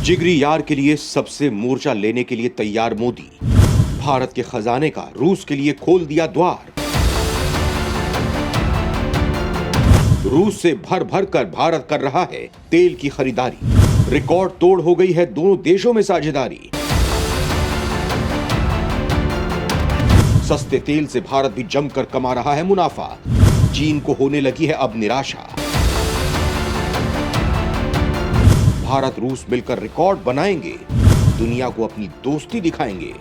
जिगरी यार के लिए सबसे मोर्चा लेने के लिए तैयार मोदी। भारत के खजाने का रूस के लिए खोल दिया द्वार। रूस से भर भर कर भारत कर रहा है तेल की खरीदारी। रिकॉर्ड तोड़ हो गई है दोनों देशों में साझेदारी। सस्ते तेल से भारत भी जमकर कमा रहा है मुनाफा। चीन को होने लगी है अब निराशा। भारत रूस मिलकर रिकॉर्ड बनाएंगे, दुनिया को अपनी दोस्ती दिखाएंगे।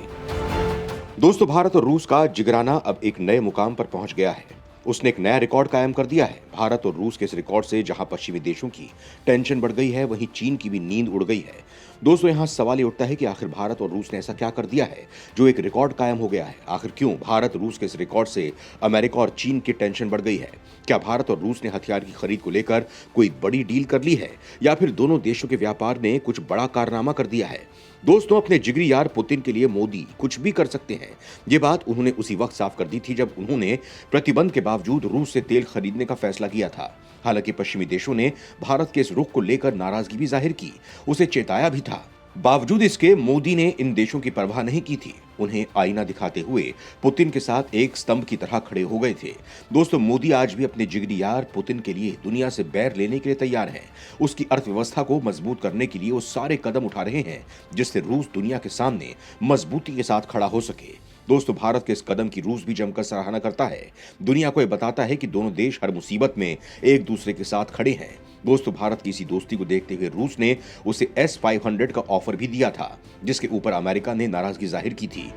दोस्तों, भारत और रूस का जिगराना अब एक नए मुकाम पर पहुंच गया है। उसने एक नया रिकॉर्ड कायम कर दिया है। भारत और रूस के इस रिकॉर्ड से जहां पश्चिमी देशों की टेंशन बढ़ गई है, वहीं चीन की भी नींद उड़ गई है। दोस्तों, यहां सवाल ये उठता है कि आखिर भारत और रूस ने ऐसा क्या कर दिया है जो एक रिकॉर्ड कायम हो गया है। आखिर क्यों भारत रूस के इस रिकॉर्ड से अमेरिका और चीन की टेंशन बढ़ गई है। क्या भारत और रूस ने हथियार की खरीद को लेकर कोई बड़ी डील कर ली है, या फिर दोनों देशों के व्यापार ने कुछ बड़ा कारनामा कर दिया है। दोस्तों, अपने जिगरी यार पुतिन के लिए मोदी कुछ भी कर सकते हैं। ये बात उन्होंने उसी वक्त साफ कर दी थी जब उन्होंने प्रतिबंध के बावजूद रूस से तेल खरीदने का फैसला किया था। हालांकि पश्चिमी देशों ने भारत के इस रुख को लेकर नाराजगी भी जाहिर की, उसे चेताया भी था। बावजूद इसके मोदी ने इन देशों की परवाह नहीं की थी। उन्हें आईना दिखाते हुए पुतिन के साथ एक स्तंभ की तरह खड़े हो गए थे। दोस्तों, मोदी आज भी अपने जिगरी यार पुतिन के लिए दुनिया से बैर लेने के लिए तैयार हैं। उसकी अर्थव्यवस्था को मजबूत करने के लिए वो सारे कदम उठा रहे हैं जिससे रूस दुनिया के सामने मजबूती के साथ खड़ा हो सके। दोस्तों, भारत के इस कदम की रूस भी जमकर सराहना करता है। दुनिया को यह बताता है कि दोनों देश हर मुसीबत में एक दूसरे के साथ खड़े हैं। दोस्तों, भारत की इसी दोस्ती को देखते हुए रूस ने उसे S-500 का ऑफर भी दिया था, जिसके ऊपर अमेरिका ने नाराजगी जाहिर की थी।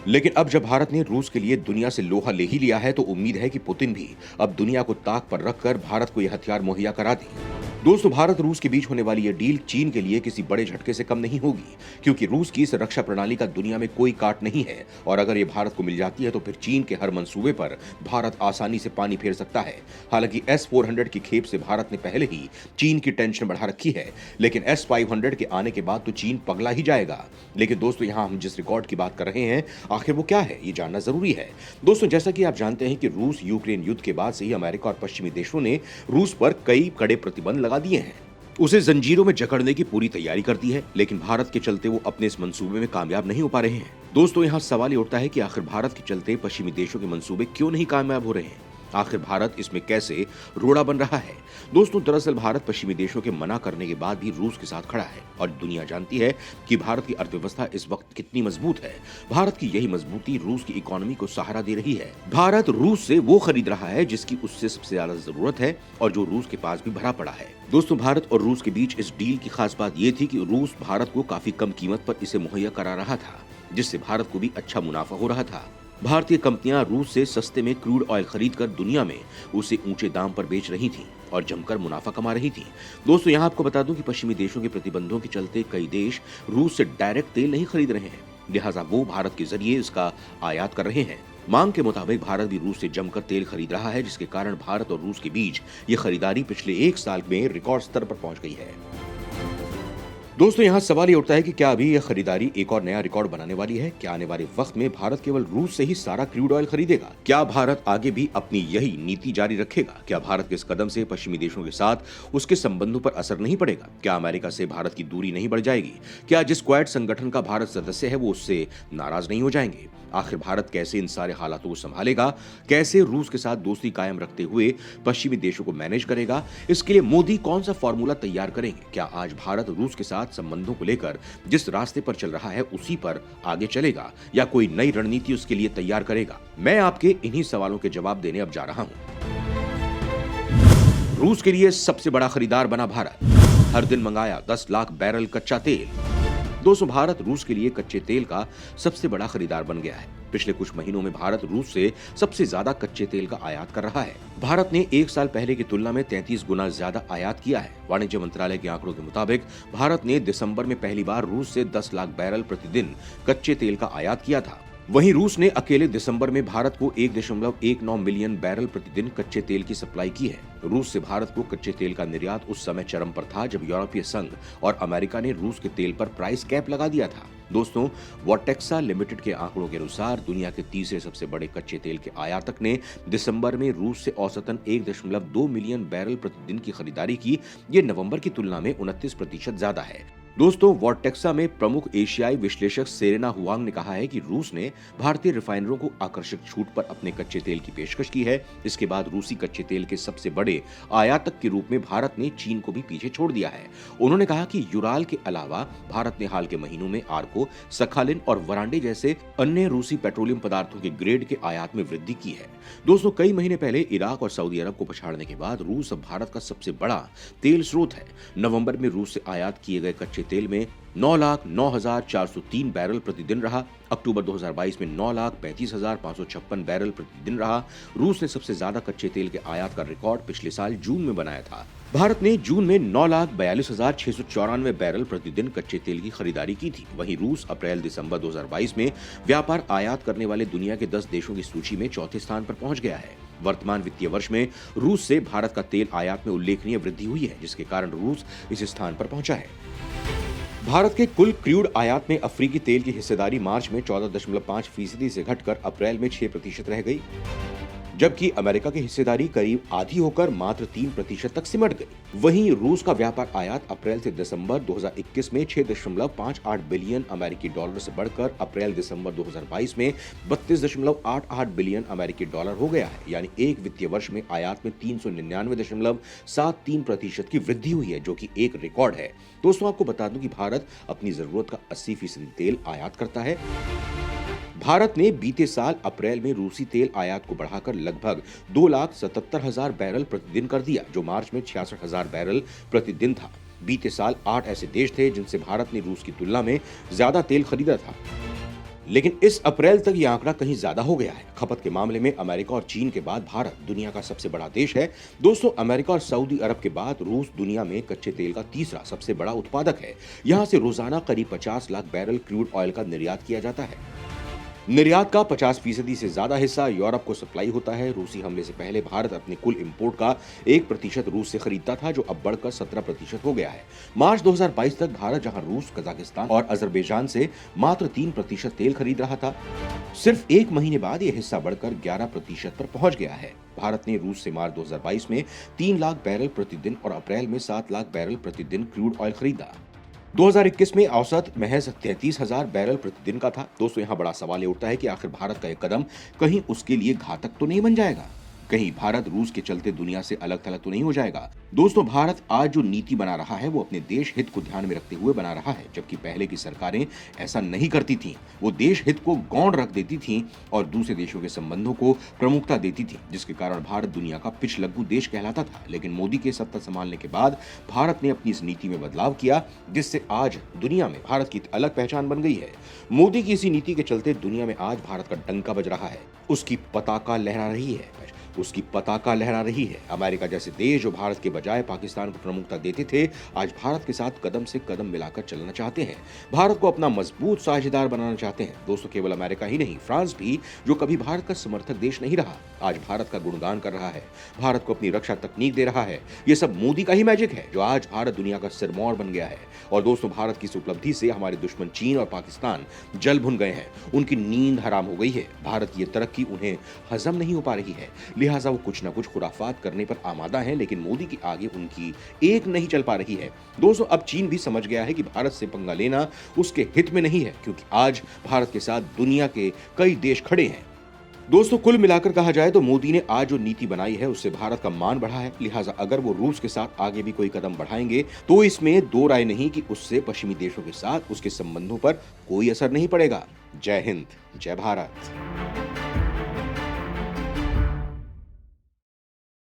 लेकिन अब जब भारत ने रूस के लिए दुनिया से लोहा ले ही लिया है, तो उम्मीद है कि पुतिन भी अब दुनिया को ताक पर रखकर भारत को यह हथियार मुहैया करा दे। दोस्तों, भारत रूस के बीच होने वाली यह डील चीन के लिए किसी बड़े झटके से कम नहीं होगी, क्योंकि रूस की इस रक्षा प्रणाली का दुनिया में कोई काट नहीं है। और अगर ये भारत को मिल जाती है तो फिर चीन के हर मंसूबे पर भारत आसानी से पानी फेर सकता है। हालांकि S-400 की खेप से भारत ने पहले ही चीन की टेंशन बढ़ा रखी है, लेकिन S-500 के आने के बाद तो चीन पगला ही जाएगा। लेकिन दोस्तों, यहाँ हम जिस रिकॉर्ड की बात कर रहे हैं, आखिर वो क्या है, ये जानना जरूरी है। दोस्तों, जैसा कि आप जानते हैं कि रूस यूक्रेन युद्ध के बाद से ही अमेरिका और पश्चिमी देशों ने रूस पर कई कड़े प्रतिबंध लगा दिए हैं। उसे जंजीरों में जकड़ने की पूरी तैयारी कर दी है, लेकिन भारत के चलते वो अपने इस मंसूबे में कामयाब नहीं हो पा रहे हैं। दोस्तों, यहाँ सवाल ये उठता है कि आखिर भारत के चलते पश्चिमी देशों के मंसूबे क्यों नहीं कामयाब हो रहे हैं। आखिर भारत इसमें कैसे रोड़ा बन रहा है। दोस्तों, दरअसल भारत पश्चिमी देशों के मना करने के बाद भी रूस के साथ खड़ा है, और दुनिया जानती है कि भारत की अर्थव्यवस्था इस वक्त कितनी मजबूत है। भारत की यही मजबूती रूस की इकोनॉमी को सहारा दे रही है। भारत रूस से वो खरीद रहा है जिसकी उससे सबसे ज्यादा जरूरत है, और जो रूस के पास भी भरा पड़ा है। दोस्तों, भारत और रूस के बीच इस डील की खास बात यह थी कि रूस भारत को काफी कम कीमत पर इसे मुहैया करा रहा था, जिससे भारत को भी अच्छा मुनाफा हो रहा था। भारतीय कंपनियां रूस से सस्ते में क्रूड ऑयल खरीदकर दुनिया में उसे ऊंचे दाम पर बेच रही थीं और जमकर मुनाफा कमा रही थीं। दोस्तों, यहां आपको बता दूं कि पश्चिमी देशों के प्रतिबंधों के चलते कई देश रूस से डायरेक्ट तेल नहीं खरीद रहे हैं, लिहाजा वो भारत के जरिए इसका आयात कर रहे हैं। मांग के मुताबिक भारत भी रूस से जमकर तेल खरीद रहा है, जिसके कारण भारत और रूस के बीच ये खरीदारी पिछले एक साल में रिकॉर्ड स्तर पर पहुंच गई है। दोस्तों, यहाँ सवाल ये उठता है कि क्या अभी यह खरीदारी एक और नया रिकॉर्ड बनाने वाली है। क्या आने वाले वक्त में भारत केवल रूस से ही सारा क्रूड ऑयल खरीदेगा। क्या भारत आगे भी अपनी यही नीति जारी रखेगा। क्या भारत के इस कदम से पश्चिमी देशों के साथ उसके संबंधों पर असर नहीं पड़ेगा। क्या अमेरिका से भारत की दूरी नहीं बढ़ जाएगी। क्या जिस क्वाड संगठन का भारत सदस्य है वो उससे नाराज नहीं हो जाएंगे। आखिर भारत कैसे इन सारे हालातों को संभालेगा, कैसे रूस के साथ दोस्ती कायम रखते हुए पश्चिमी देशों को मैनेज करेगा। इसके लिए मोदी कौन सा फॉर्मूला तैयार करेंगे। क्या आज भारत रूस के साथ संबंधों को लेकर जिस रास्ते पर चल रहा है उसी पर आगे चलेगा, या कोई नई रणनीति उसके लिए तैयार करेगा। मैं आपके इन्हीं सवालों के जवाब देने अब जा रहा हूं। रूस के लिए सबसे बड़ा खरीदार बना भारत। हर दिन मंगाया 10 लाख बैरल कच्चा तेल। दोस्तों, भारत रूस के लिए कच्चे तेल का सबसे बड़ा खरीदार बन गया है। पिछले कुछ महीनों में भारत रूस से सबसे ज्यादा कच्चे तेल का आयात कर रहा है। भारत ने एक साल पहले की तुलना में 33 गुना ज्यादा आयात किया है। वाणिज्य मंत्रालय के आंकड़ों के मुताबिक भारत ने दिसंबर में पहली बार रूस से 10 लाख बैरल प्रतिदिन कच्चे तेल का आयात किया था। वहीं रूस ने अकेले दिसंबर में भारत को 1.19 मिलियन बैरल प्रतिदिन कच्चे तेल की सप्लाई की है। रूस से भारत को कच्चे तेल का निर्यात उस समय चरम पर था जब यूरोपीय संघ और अमेरिका ने रूस के तेल पर प्राइस कैप लगा दिया था। दोस्तों, वॉटेक्सा लिमिटेड के आंकड़ों के अनुसार दुनिया के तीसरे सबसे बड़े कच्चे तेल के आयातक ने दिसंबर में रूस से औसतन 1.2 मिलियन बैरल प्रतिदिन की खरीदारी की। ये नवंबर की तुलना में 29% ज्यादा है। दोस्तों, वॉर्टेक्सा में प्रमुख एशियाई विश्लेषक सेरेना हुआंग ने कहा है कि रूस ने भारतीय रिफाइनरों को आकर्षक छूट पर अपने कच्चे तेल की पेशकश की है। इसके बाद रूसी कच्चे तेल के सबसे बड़े आयातक के रूप में भारत ने चीन को भी पीछे छोड़ दिया है। उन्होंने कहा कि यूराल के अलावा भारत ने हाल के महीनों में आर्को, सखालिन और वरांडे जैसे अन्य रूसी पेट्रोलियम पदार्थों के ग्रेड के आयात में वृद्धि की है। दोस्तों, कई महीने पहले इराक और सऊदी अरब को पछाड़ने के बाद रूस अब भारत का सबसे बड़ा तेल स्रोत है। नवंबर में रूस से आयात किए गए कच्चे तेल में 9,09,403 बैरल प्रतिदिन रहा। अक्टूबर 2022 में 9,35,556 बैरल प्रतिदिन रहा। रूस ने सबसे ज्यादा कच्चे तेल के आयात का रिकॉर्ड पिछले साल जून में बनाया था। भारत ने जून में 9,42,694 बैरल प्रतिदिन कच्चे तेल की खरीदारी की थी। वहीं रूस अप्रैल-दिसंबर 2022 में व्यापार आयात करने वाले दुनिया के 10 देशों की सूची में चौथे स्थान पर पहुंच गया है। वर्तमान वित्तीय वर्ष में रूस से भारत का तेल आयात में उल्लेखनीय वृद्धि हुई है, जिसके कारण रूस इस स्थान पर पहुंचा है। भारत के कुल क्रूड आयात में अफ्रीकी तेल की हिस्सेदारी मार्च में 14.5% से घटकर अप्रैल में 6% रह गई, जबकि अमेरिका की हिस्सेदारी करीब आधी होकर मात्र 3% तक सिमट गई। वहीं रूस का व्यापार आयात अप्रैल से दिसंबर 2021 में 6.58 बिलियन अमेरिकी डॉलर से बढ़कर अप्रैल-दिसंबर 2022 में 32.88 बिलियन अमेरिकी डॉलर हो गया है। यानी एक वित्तीय वर्ष में आयात में 399.73% की वृद्धि हुई है, जो कि एक रिकॉर्ड है। दोस्तों, आपको बता दूं कि भारत अपनी जरूरत का 80% तेल आयात करता है। भारत ने बीते साल अप्रैल में रूसी तेल आयात को बढ़ाकर लगभग 2,77,000 बैरल प्रतिदिन कर दिया, जो मार्च में 66,000 बैरल प्रतिदिन था। बीते साल 8 ऐसे देश थे जिनसे भारत ने रूस की तुलना में ज्यादा तेल खरीदा था, लेकिन इस अप्रैल तक यह आंकड़ा कहीं ज्यादा हो गया है। खपत के मामले में अमेरिका और चीन के बाद भारत दुनिया का सबसे बड़ा देश है। दोस्तों, अमेरिका और सऊदी अरब के बाद रूस दुनिया में कच्चे तेल का तीसरा सबसे बड़ा उत्पादक है। यहां से रोजाना करीब 50 लाख बैरल क्रूड ऑयल का निर्यात किया जाता है। निर्यात का 50% से ज्यादा हिस्सा यूरोप को सप्लाई होता है। रूसी हमले से पहले भारत अपने कुल इंपोर्ट का 1% रूस से खरीदता था, जो अब बढ़कर 17% हो गया है। मार्च 2022 तक भारत, जहां रूस, कजाकिस्तान और अजरबैजान से मात्र 3% तेल खरीद रहा था, सिर्फ एक महीने बाद यह हिस्सा बढ़कर 11% पर पहुंच गया है। भारत ने रूस से मार्च 2022 में 3 लाख बैरल प्रतिदिन और अप्रैल में 7 लाख बैरल प्रतिदिन क्रूड ऑयल खरीदा। 2021 में औसत महज 33,000 बैरल प्रतिदिन का था। दोस्तों, यहाँ बड़ा सवाल ये उठता है कि आखिर भारत का यह कदम कहीं उसके लिए घातक तो नहीं बन जाएगा? कहीं भारत रूस के चलते दुनिया से अलग थलग तो नहीं हो जाएगा? दोस्तों, भारत आज जो नीति बना रहा है वो अपने देश हित को ध्यान में रखते हुए बना रहा है, जबकि पहले की सरकारें ऐसा नहीं करती थीं। वो देश हित को गौण रख देती थीं और दूसरे देशों के संबंधों को प्रमुखता देती थीं, जिसके कारण भारत दुनिया का पिछलग्गू देश कहलाता था। लेकिन मोदी के सत्ता संभालने के बाद भारत ने अपनी इस नीति में बदलाव किया, जिससे आज दुनिया में भारत की अलग पहचान बन गई है। मोदी की इसी नीति के चलते दुनिया में आज भारत का डंका बज रहा है, उसकी पताका लहरा रही है। अमेरिका जैसे देश जो भारत के बजाय पाकिस्तान को प्रमुखता देते थे, आज भारत के साथ कदम से कदम मिलाकर चलना चाहते हैं। भारत को अपना मजबूत साझेदार बनाना चाहते हैं। दोस्तों, केवल अमेरिका ही नहीं, फ्रांस भी, जो कभी भारत का समर्थक देश नहीं रहा, आज भारत का गुणगान कर रहा है, भारत को अपनी रक्षा तकनीक दे रहा है। ये सब मोदी का ही मैजिक है, जो आज भारत दुनिया का सिरमौर बन गया है। और दोस्तों, भारत की इस उपलब्धि से हमारे दुश्मन चीन और पाकिस्तान जल भुन गए हैं, उनकी नींद हराम हो गई है। भारत की ये तरक्की उन्हें हजम नहीं हो पा रही है, लिहाजा वो कुछ न कुछ खुराफात करने पर आमादा है, लेकिन मोदी के आगे उनकी एक नहीं चल पा रही है। दोस्तों, अब चीन भी समझ गया है कि भारत से पंगा लेना उसके हित में नहीं है, क्योंकि आज भारत के साथ दुनिया के कई देश खड़े हैं। दोस्तों, कुल मिलाकर कहा जाए तो मोदी ने आज जो नीति बनाई है उससे भारत का मान बढ़ा है। लिहाजा अगर वो रूस के साथ आगे भी कोई कदम बढ़ाएंगे तो इसमें दो राय नहीं कि उससे पश्चिमी देशों के साथ उसके संबंधों पर कोई असर नहीं पड़ेगा। जय हिंद, जय भारत।